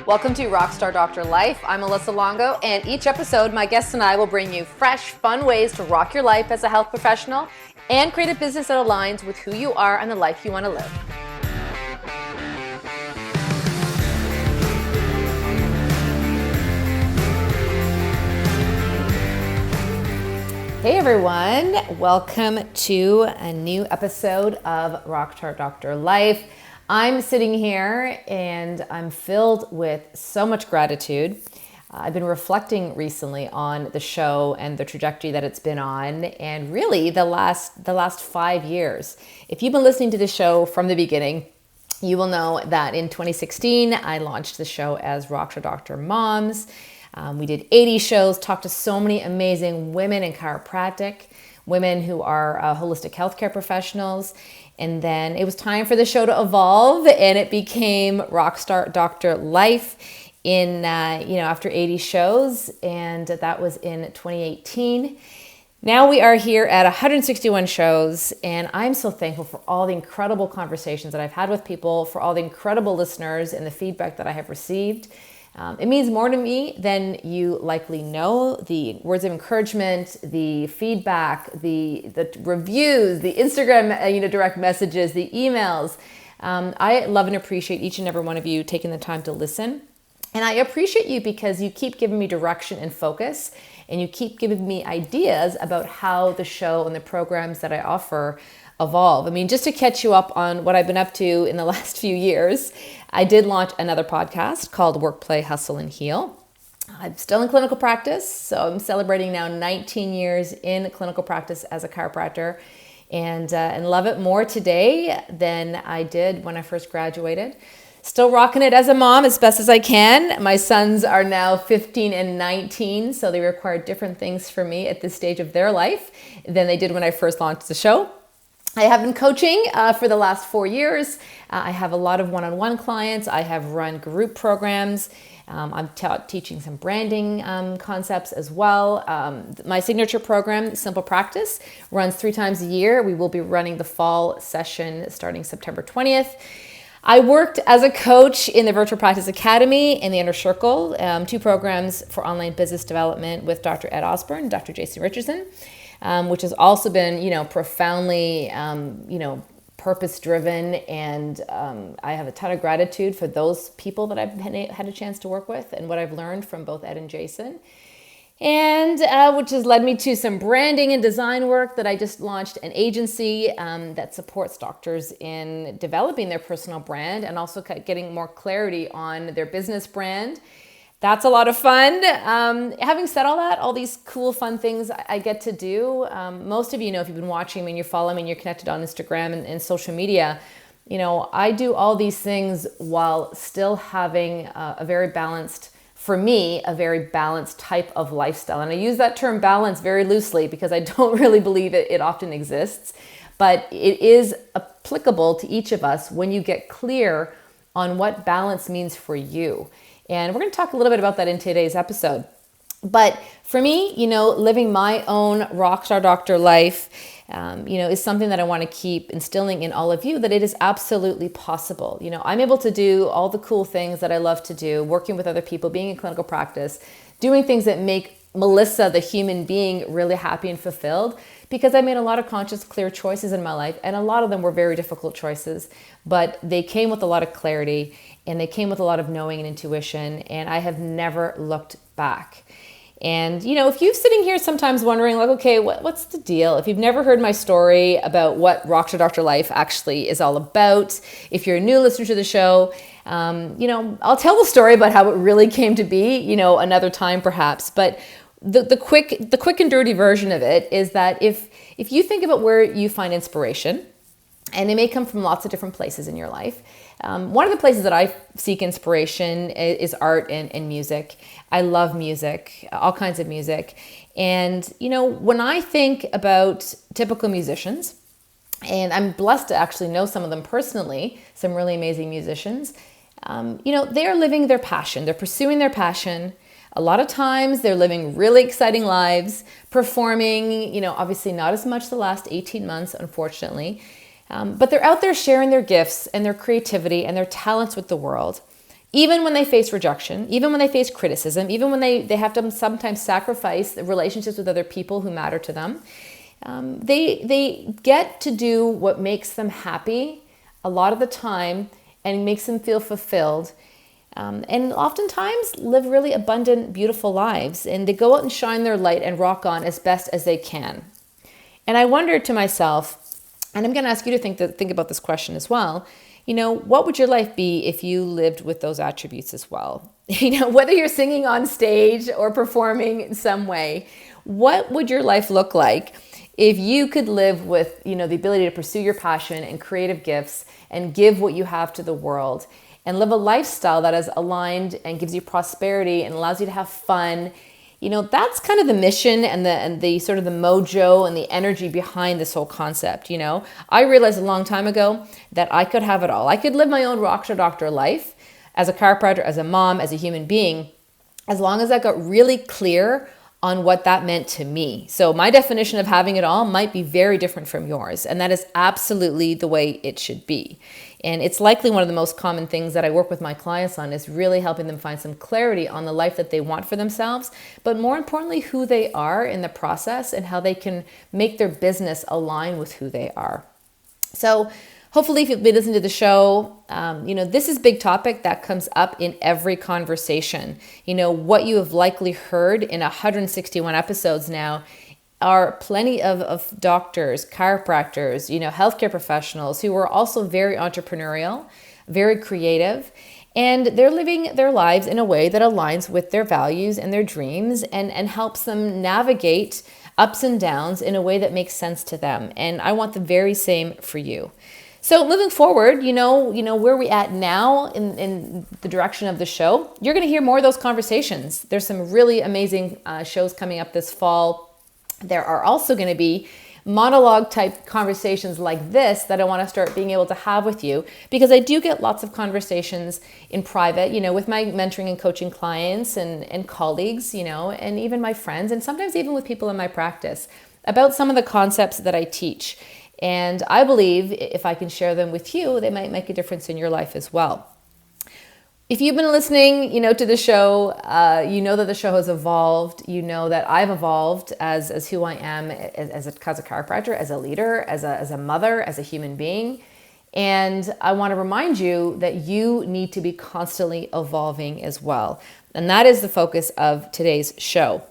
Welcome to Rockstar Doctor Life. I'm Melissa Longo, and each episode, my guests and I will bring you fresh, fun ways to rock your life as a health professional and create a business that aligns with who you are and the life you want to live. Hey everyone, welcome to a new episode of Rockstar Doctor Life. I'm sitting here and I'm filled with so much gratitude. I've been reflecting recently on the show and the trajectory that it's been on, and really the last 5 years. If you've been listening to the show from the beginning, you will know that in 2016, I launched the show as Rockstar Doctor Moms. We did 80 shows, talked to so many amazing women in chiropractic, women who are holistic healthcare professionals. And then it was time for the show to evolve, and it became Rockstar Doctor Life after 80 shows, and that was in 2018. Now we are here at 161 shows, and I'm so thankful for all the incredible conversations that I've had with people, for all the incredible listeners and the feedback that I have received. It means more to me than you likely know. The words of encouragement, the feedback, the reviews, the Instagram direct messages, the emails. I love and appreciate each and every one of you taking the time to listen. And I appreciate you because you keep giving me direction and focus, and you keep giving me ideas about how the show and the programs that I offer evolve. I mean, just to catch you up on what I've been up to in the last few years, I did launch another podcast called Work, Play, Hustle, and Heal. I'm still in clinical practice, so I'm celebrating now 19 years in clinical practice as a chiropractor, and love it more today than I did when I first graduated. Still rocking it as a mom as best as I can. My sons are now 15 and 19, so they require different things from me at this stage of their life than they did when I first launched the show. I have been coaching for the last 4 years. I have a lot of one-on-one clients. I have run group programs. I'm teaching some branding concepts as well. My signature program, Simple Practice, runs 3 times a year. We will be running the fall session starting September 20th. I worked as a coach in the Virtual Practice Academy in the Inner Circle, 2 programs for online business development with Dr. Ed Osborne and Dr. Jason Richardson. Which has also been, profoundly, purpose-driven. And I have a ton of gratitude for those people that I've had a chance to work with and what I've learned from both Ed and Jason. And which has led me to some branding and design work that I just launched an agency that supports doctors in developing their personal brand and also getting more clarity on their business brand. That's a lot of fun. Having said all that, all these cool, fun things I get to do, most of you know, if you've been watching me and you're following me and you're connected on Instagram and social media, I do all these things while still having a very balanced type of lifestyle. And I use that term balance very loosely because I don't really believe it often exists, but it is applicable to each of us when you get clear on what balance means for you. And we're going to talk a little bit about that in today's episode. But for me, living my own Rockstar Doctor life, is something that I want to keep instilling in all of you, that it is absolutely possible. I'm able to do all the cool things that I love to do, working with other people, being in clinical practice, doing things that make Melissa, the human being, really happy and fulfilled, because I made a lot of conscious, clear choices in my life, and a lot of them were very difficult choices, but they came with a lot of clarity, and they came with a lot of knowing and intuition, and I have never looked back. And, if you're sitting here sometimes wondering, okay, what's the deal? If you've never heard my story about what Rockstar Doctor Life actually is all about, if you're a new listener to the show, I'll tell the story about how it really came to be, another time perhaps. But the quick and dirty version of it is that if you think about where you find inspiration, and it may come from lots of different places in your life. One of the places that I seek inspiration is art and music. I love music, all kinds of music. And, when I think about typical musicians, and I'm blessed to actually know some of them personally, some really amazing musicians, they are living their passion. They're pursuing their passion. A lot of times they're living really exciting lives, performing, obviously not as much the last 18 months, unfortunately. But they're out there sharing their gifts and their creativity and their talents with the world. even when they face rejection, even when they face criticism, even when they have to sometimes sacrifice the relationships with other people who matter to them, they get to do what makes them happy a lot of the time and makes them feel fulfilled. And oftentimes live really abundant, beautiful lives. And they go out and shine their light and rock on as best as they can. And I wondered to myself, and I'm going to ask you to think about this question as well. What would your life be if you lived with those attributes as well? Whether you're singing on stage or performing in some way, what would your life look like if you could live with, the ability to pursue your passion and creative gifts and give what you have to the world and live a lifestyle that is aligned and gives you prosperity and allows you to have fun? That's kind of the mission and the sort of the mojo and the energy behind this whole concept. I realized a long time ago that I could have it all. I could live my own Rockstar Doctor life as a chiropractor, as a mom, as a human being, as long as I got really clear on what that meant to me. So my definition of having it all might be very different from yours. And that is absolutely the way it should be. And it's likely one of the most common things that I work with my clients on is really helping them find some clarity on the life that they want for themselves, but more importantly, who they are in the process and how they can make their business align with who they are. So hopefully if you've been listening to the show, this is a big topic that comes up in every conversation. What you have likely heard in 161 episodes now are plenty of doctors, chiropractors, healthcare professionals who are also very entrepreneurial, very creative, and they're living their lives in a way that aligns with their values and their dreams and helps them navigate ups and downs in a way that makes sense to them. And I want the very same for you. So moving forward, where we at now in the direction of the show, you're going to hear more of those conversations. There's some really amazing shows coming up this fall. There are also going to be monologue type conversations like this that I want to start being able to have with you, because I do get lots of conversations in private, with my mentoring and coaching clients and colleagues, and even my friends, and sometimes even with people in my practice about some of the concepts that I teach. And I believe if I can share them with you, they might make a difference in your life as well. If you've been listening, to the show, that the show has evolved. That I've evolved as who I am as a chiropractor, as a leader, as a mother, as a human being. And I want to remind you that you need to be constantly evolving as well. And that is the focus of today's show.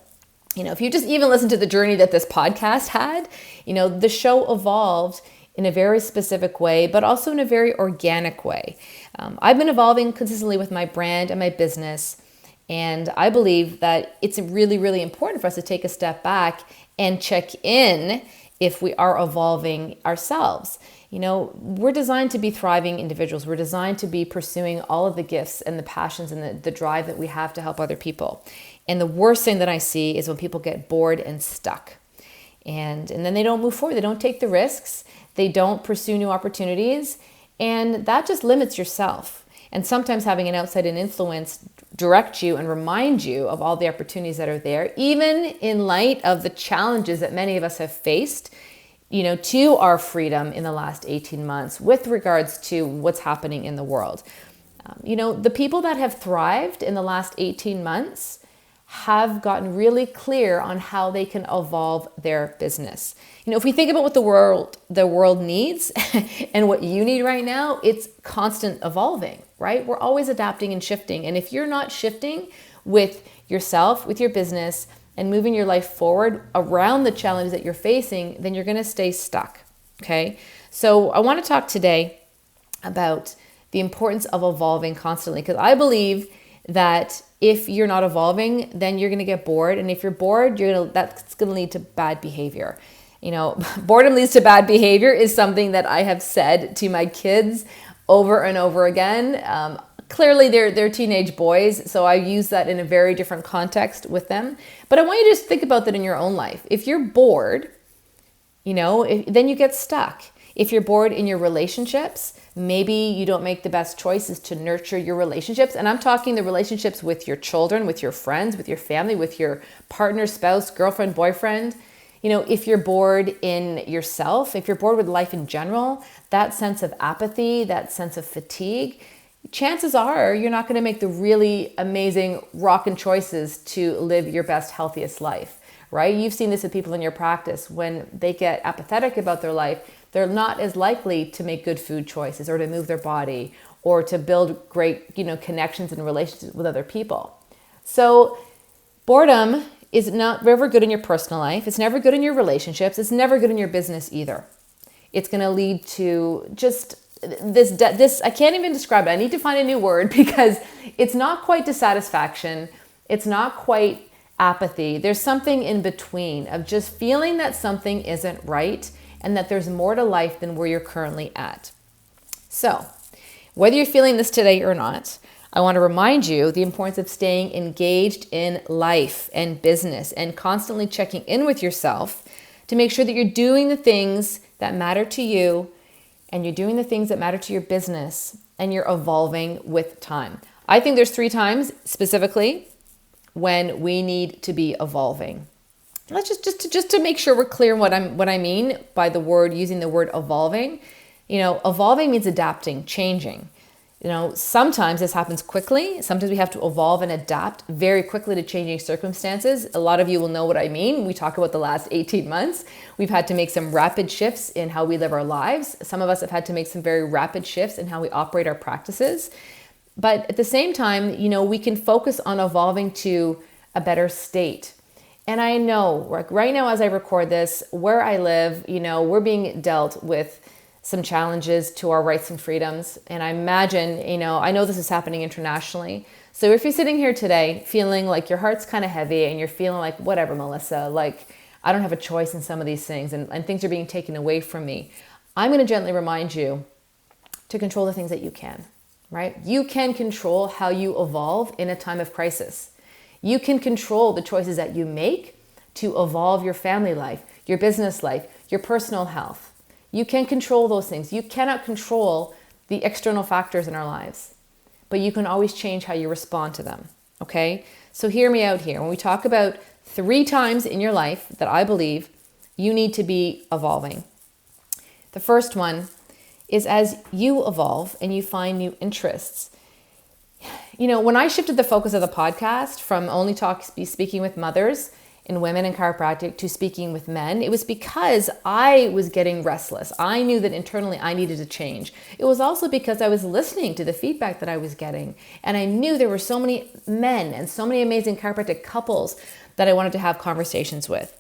If you just even listen to the journey that this podcast had, the show evolved in a very specific way, but also in a very organic way. I've been evolving consistently with my brand and my business, and I believe that it's really, really important for us to take a step back and check in if we are evolving ourselves. We're designed to be thriving individuals. We're designed to be pursuing all of the gifts and the passions and the drive that we have to help other people. And the worst thing that I see is when people get bored and stuck. And then they don't move forward. They don't take the risks. They don't pursue new opportunities. And that just limits yourself. And sometimes having an outside influence direct you and remind you of all the opportunities that are there, even in light of the challenges that many of us have faced, to our freedom in the last 18 months with regards to what's happening in the world. The people that have thrived in the last 18 months have gotten really clear on how they can evolve their business. If we think about what the world needs and what you need right now, it's constant evolving, right? We're always adapting and shifting. And if you're not shifting with yourself, with your business, and moving your life forward around the challenges that you're facing, then you're going to stay stuck, okay? So I want to talk today about the importance of evolving constantly, because I believe that if you're not evolving, then you're going to get bored. And if you're bored, that's going to lead to bad behavior. Boredom leads to bad behavior is something that I have said to my kids over and over again. Clearly, they're teenage boys, so I use that in a very different context with them. But I want you to just think about that in your own life. If you're bored, then you get stuck. If you're bored in your relationships, maybe you don't make the best choices to nurture your relationships. And I'm talking the relationships with your children, with your friends, with your family, with your partner, spouse, girlfriend, boyfriend. If you're bored in yourself, if you're bored with life in general, that sense of apathy, that sense of fatigue, chances are you're not going to make the really amazing rockin' choices to live your best, healthiest life, right? You've seen this with people in your practice. When they get apathetic about their life, they're not as likely to make good food choices or to move their body or to build great, connections and relationships with other people. So boredom is not ever good in your personal life. It's never good in your relationships. It's never good in your business either. It's going to lead to just this, I can't even describe it. I need to find a new word because it's not quite dissatisfaction. It's not quite apathy. There's something in between of just feeling that something isn't right and that there's more to life than where you're currently at. So whether you're feeling this today or not, I want to remind you the importance of staying engaged in life and business and constantly checking in with yourself to make sure that you're doing the things that matter to you and you're doing the things that matter to your business and you're evolving with time. I think there's 3 times specifically when we need to be evolving. Let's just to make sure we're clear what I mean by using the word evolving. Evolving means adapting, changing. Sometimes this happens quickly. Sometimes we have to evolve and adapt very quickly to changing circumstances. A lot of you will know what I mean. We talk about the last 18 months. We've had to make some rapid shifts in how we live our lives. Some of us have had to make some very rapid shifts in how we operate our practices. But at the same time, we can focus on evolving to a better state. And I know, right now as I record this, where I live, we're being dealt with some challenges to our rights and freedoms. And I imagine, I know this is happening internationally. So if you're sitting here today feeling like your heart's kind of heavy and you're feeling like, whatever, Melissa, like I don't have a choice in some of these things and things are being taken away from me, I'm going to gently remind you to control the things that you can, right? You can control how you evolve in a time of crisis. You can control the choices that you make to evolve your family life, your business life, your personal health. You can control those things. You cannot control the external factors in our lives, but you can always change how you respond to them, okay? So hear me out here. When we talk about 3 times in your life that I believe you need to be evolving. The first one is as you evolve and you find new interests. When I shifted the focus of the podcast from only speaking with mothers and women in chiropractic to speaking with men, it was because I was getting restless. I knew that internally I needed to change. It was also because I was listening to the feedback that I was getting. And I knew there were so many men and so many amazing chiropractic couples that I wanted to have conversations with.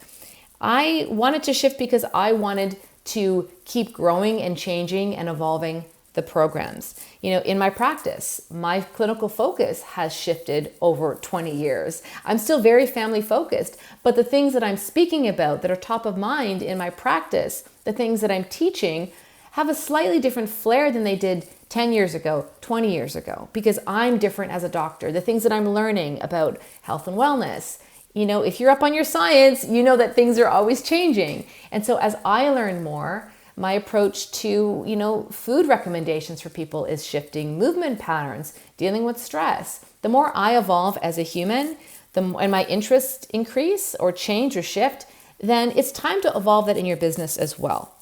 I wanted to shift because I wanted to keep growing and changing and evolving the programs. In my practice, my clinical focus has shifted over 20 years. I'm still very family focused, but the things that I'm speaking about that are top of mind in my practice, the things that I'm teaching, have a slightly different flair than they did 10 years ago, 20 years ago, because I'm different as a doctor. The things that I'm learning about health and wellness, if you're up on your science, you know that things are always changing. And so as I learn more, my approach to, food recommendations for people is shifting, movement patterns, dealing with stress. The more I evolve as a human, and my interests increase or change or shift, then it's time to evolve that in your business as well.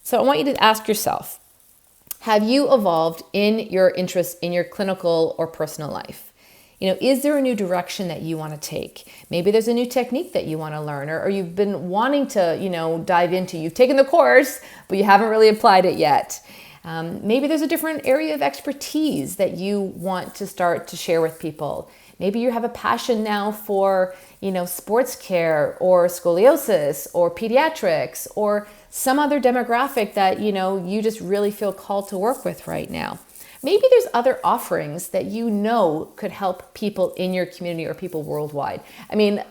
So I want you to ask yourself, have you evolved in your interests in your clinical or personal life? Is there a new direction that you want to take? Maybe there's a new technique that you want to learn, or you've been wanting to, dive into. You've taken the course, but you haven't really applied it yet. Maybe there's a different area of expertise that you want to start to share with people. Maybe you have a passion now for, sports care or scoliosis or pediatrics or some other demographic that, you just really feel called to work with right now. Maybe there's other offerings that could help people in your community or people worldwide. I mean,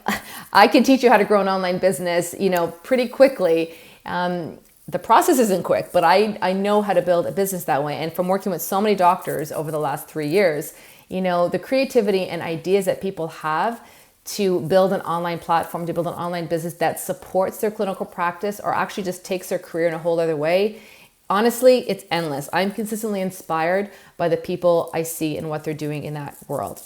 I can teach you how to grow an online business, pretty quickly. The process isn't quick, but I know how to build a business that way. And from working with so many doctors over the last 3 years, the creativity and ideas that people have to build an online platform, to build an online business that supports their clinical practice or actually just takes their career in a whole other way. Honestly, it's endless. I'm consistently inspired by the people I see and what they're doing in that world.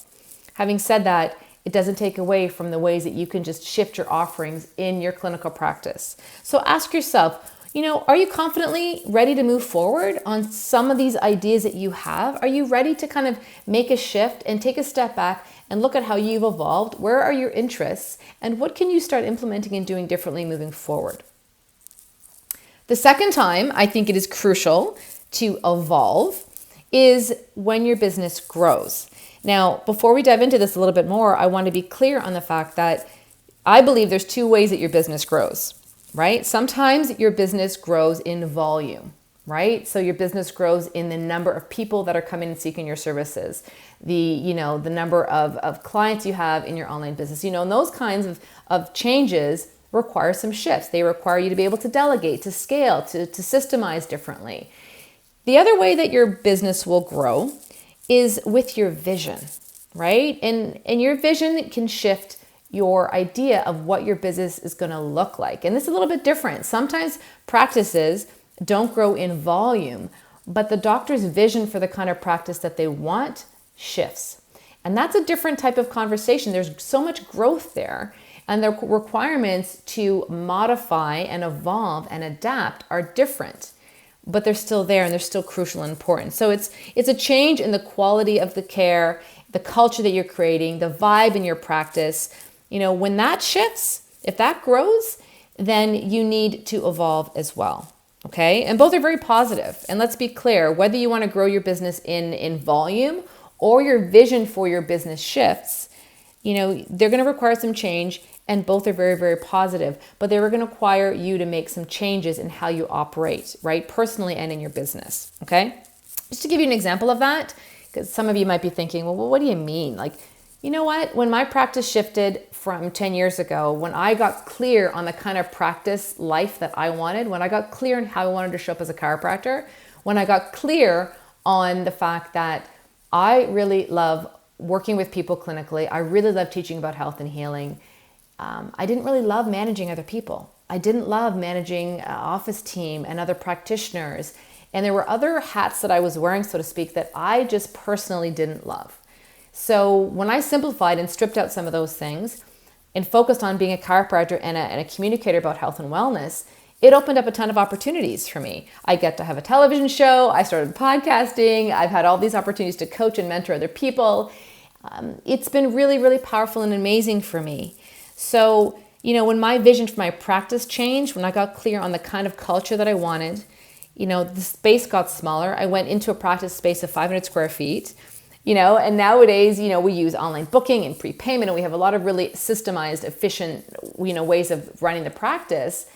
Having said that, it doesn't take away from the ways that you can just shift your offerings in your clinical practice. So ask yourself, Are you confidently ready to move forward on some of these ideas that you have? Are you ready to kind of make a shift and take a step back and look at how you've evolved? Where are your interests? And what can you start implementing and doing differently moving forward? The second time I think it is crucial to evolve is when your business grows. Now, before we dive into this a little bit more, I want to be clear on the fact that I believe there's two ways that your business grows, right? Sometimes your business grows in volume, right? So your business grows in the number of people that are coming and seeking your services, the number of clients you have in your online business, and those kinds of changes require some shifts. They require you to be able to delegate, to scale, to systemize differently. The other way that your business will grow is with your vision, right? And your vision can shift your idea of what your business is going to look like. And this is a little bit different. Sometimes practices don't grow in volume, but the doctor's vision for the kind of practice that they want shifts. And that's a different type of conversation. There's so much growth there, and the requirements to modify and evolve and adapt are different, but they're still there and they're still crucial and important. So it's a change in the quality of the care, the culture that you're creating, the vibe in your practice. When that shifts, if that grows, then you need to evolve as well. Okay. And both are very positive. And let's be clear, whether you want to grow your business in volume or your vision for your business shifts, they're going to require some change, and both are very, very positive, but they were going to require you to make some changes in how you operate, right? Personally and in your business. Okay. Just to give you an example of that, because some of you might be thinking, well, what do you mean? You know what? When my practice shifted from 10 years ago, when I got clear on the kind of practice life that I wanted, when I got clear on how I wanted to show up as a chiropractor, when I got clear on the fact that I really love working with people clinically, I really love teaching about health and healing, I didn't really love managing other people. I didn't love managing an office team and other practitioners. And there were other hats that I was wearing, so to speak, that I just personally didn't love. So when I simplified and stripped out some of those things and focused on being a chiropractor and a communicator about health and wellness, it opened up a ton of opportunities for me. I get to have a television show. I started podcasting. I've had all these opportunities to coach and mentor other people. It's been really, really powerful and amazing for me. So, when my vision for my practice changed, when I got clear on the kind of culture that I wanted, the space got smaller. I went into a practice space of 500 square feet. And nowadays, we use online booking and prepayment, and we have a lot of really systemized, efficient, ways of running the practice.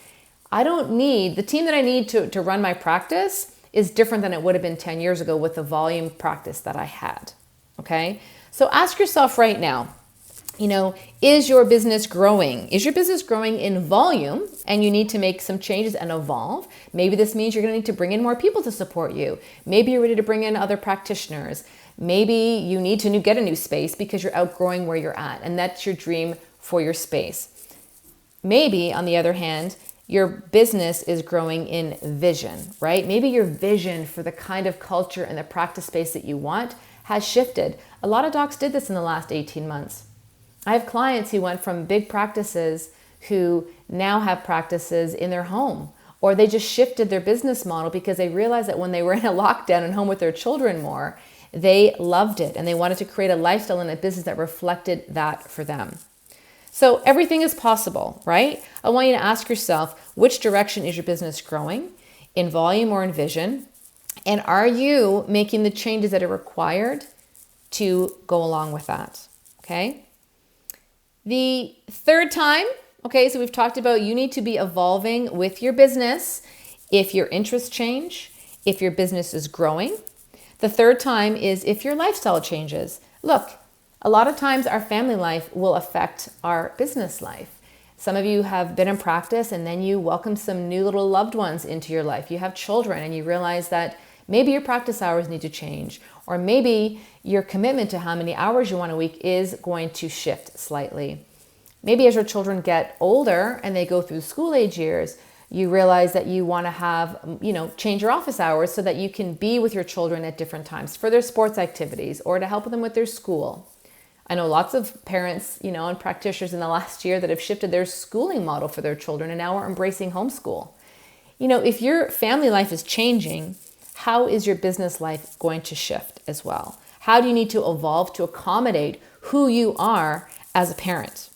I don't need, the team that I need to run my practice is different than it would have been 10 years ago with the volume practice that I had. Okay. So ask yourself right now, is your business growing? Is your business growing in volume and you need to make some changes and evolve? Maybe this means you're going to need to bring in more people to support you. Maybe you're ready to bring in other practitioners. Maybe you need to get a new space because you're outgrowing where you're at, and that's your dream for your space. Maybe, on the other hand, your business is growing in vision, right? Maybe your vision for the kind of culture and the practice space that you want has shifted. A lot of docs did this in the last 18 months. I have clients who went from big practices who now have practices in their home, or they just shifted their business model because they realized that when they were in a lockdown and home with their children more, they loved it and they wanted to create a lifestyle and a business that reflected that for them. So everything is possible, right? I want you to ask yourself, which direction is your business growing, in volume or in vision? And are you making the changes that are required to go along with that? Okay. The third time, okay, so we've talked about you need to be evolving with your business if your interests change, if your business is growing. The third time is if your lifestyle changes. Look, a lot of times our family life will affect our business life. Some of you have been in practice and then you welcome some new little loved ones into your life. You have children and you realize that maybe your practice hours need to change, or maybe your commitment to how many hours you want a week is going to shift slightly. Maybe as your children get older and they go through school age years, you realize that you want to have, change your office hours so that you can be with your children at different times for their sports activities or to help them with their school. I know lots of parents, and practitioners in the last year that have shifted their schooling model for their children and now are embracing homeschool. If your family life is changing, how is your business life going to shift as well? How do you need to evolve to accommodate who you are as a parent?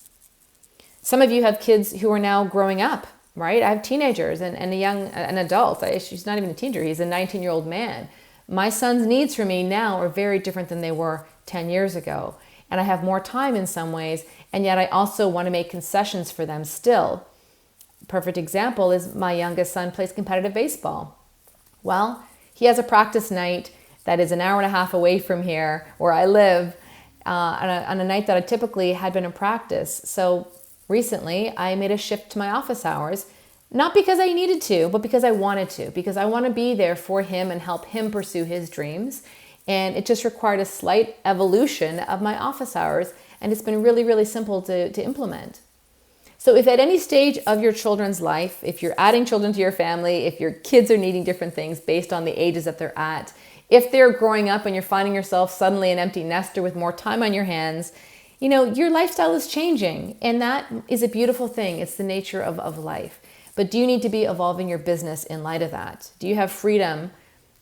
Some of you have kids who are now growing up, right? I have teenagers and an adult. She's not even a teenager. He's a 19-year-old man. My son's needs for me now are very different than they were 10 years ago. And I have more time in some ways, and yet I also want to make concessions for them still. Perfect example is my youngest son plays competitive baseball. Well, he has a practice night that is an hour and a half away from here where I live on a night that I typically had been in practice. So recently I made a shift to my office hours, not because I needed to, but because I wanted to, because I want to be there for him and help him pursue his dreams. And it just required a slight evolution of my office hours. And it's been really, really simple to implement. So if at any stage of your children's life, if you're adding children to your family, if your kids are needing different things based on the ages that they're at, if they're growing up and you're finding yourself suddenly an empty nester with more time on your hands, your lifestyle is changing. And that is a beautiful thing. It's the nature of life. But do you need to be evolving your business in light of that? Do you have freedom?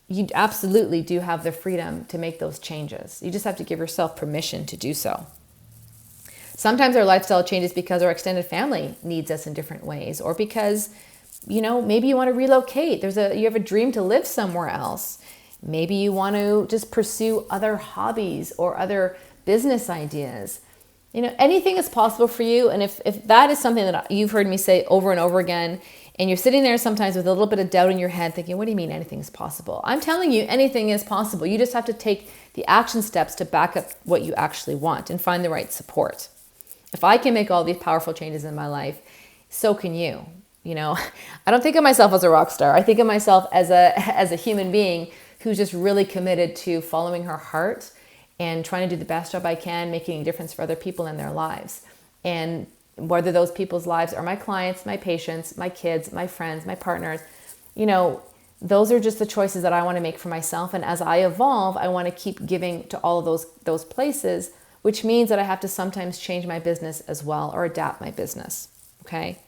You absolutely do have the freedom to make those changes. You just have to give yourself permission to do so. Sometimes our lifestyle changes because our extended family needs us in different ways, or because, maybe you want to relocate. You have a dream to live somewhere else. Maybe you want to just pursue other hobbies or other business ideas. Anything is possible for you. And if that is something that you've heard me say over and over again, and you're sitting there sometimes with a little bit of doubt in your head thinking, what do you mean anything is possible? I'm telling you, anything is possible. You just have to take the action steps to back up what you actually want and find the right support. If I can make all these powerful changes in my life, so can you. I don't think of myself as a rock star. I think of myself as a human being who's just really committed to following her heart and trying to do the best job I can, making a difference for other people in their lives. And whether those people's lives are my clients, my patients, my kids, my friends, my partners, those are just the choices that I want to make for myself. And as I evolve, I want to keep giving to all of those places, which means that I have to sometimes change my business as well or adapt my business. Okay.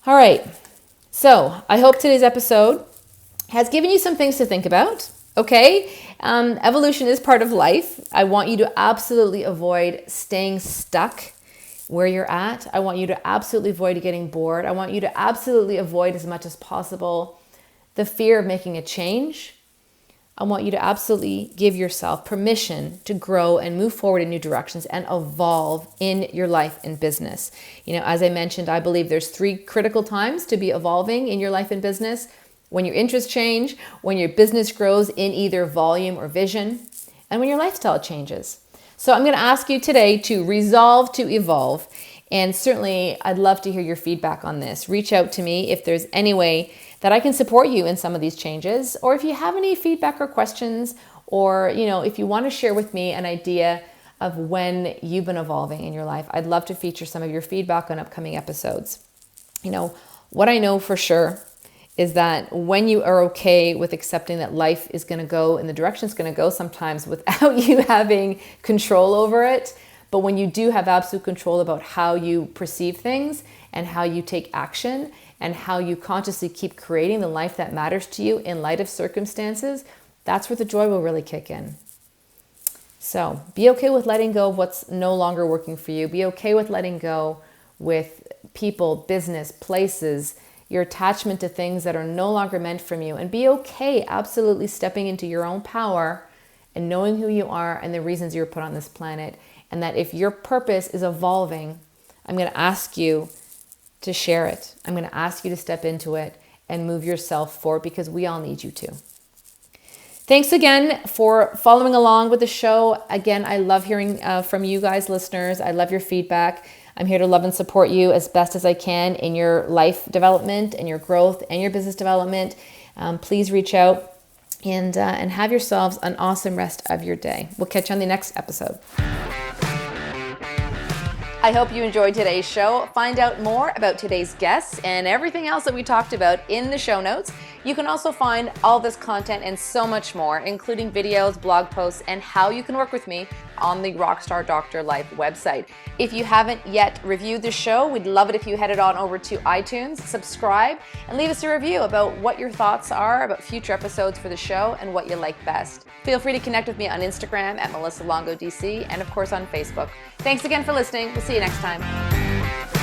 All right. So I hope today's episode has given you some things to think about. Okay. Evolution is part of life. I want you to absolutely avoid staying stuck where you're at. I want you to absolutely avoid getting bored. I want you to absolutely avoid as much as possible the fear of making a change. I want you to absolutely give yourself permission to grow and move forward in new directions and evolve in your life and business. As I mentioned, I believe there's 3 critical times to be evolving in your life and business: when your interests change, when your business grows in either volume or vision, and when your lifestyle changes. So I'm going to ask you today to resolve to evolve. And certainly I'd love to hear your feedback on this. Reach out to me if there's any way that I can support you in some of these changes, or if you have any feedback or questions, or if you want to share with me an idea of when you've been evolving in your life. I'd love to feature some of your feedback on upcoming episodes. What I know for sure is that when you are okay with accepting that life is going to go in the direction it's going to go, sometimes without you having control over it, but when you do have absolute control about how you perceive things and how you take action and how you consciously keep creating the life that matters to you in light of circumstances, that's where the joy will really kick in. So be okay with letting go of what's no longer working for you. Be okay with letting go with people, business, places, your attachment to things that are no longer meant from you. And be okay absolutely stepping into your own power and knowing who you are and the reasons you were put on this planet. And that if your purpose is evolving, I'm going to ask you to share it. I'm going to ask you to step into it and move yourself forward, because we all need you to. Thanks again for following along with the show. Again, I love hearing from you guys, listeners. I love your feedback. I'm here to love and support you as best as I can in your life development and your growth and your business development. Please reach out and have yourselves an awesome rest of your day. We'll catch you on the next episode. I hope you enjoyed today's show. Find out more about today's guests and everything else that we talked about in the show notes. You can also find all this content and so much more, including videos, blog posts, and how you can work with me on the Rockstar Doctor Life website. If you haven't yet reviewed the show, we'd love it if you headed on over to iTunes, subscribe, and leave us a review about what your thoughts are about future episodes for the show and what you like best. Feel free to connect with me on Instagram at Melissa Longo DC and of course on Facebook. Thanks again for listening. We'll see you next time.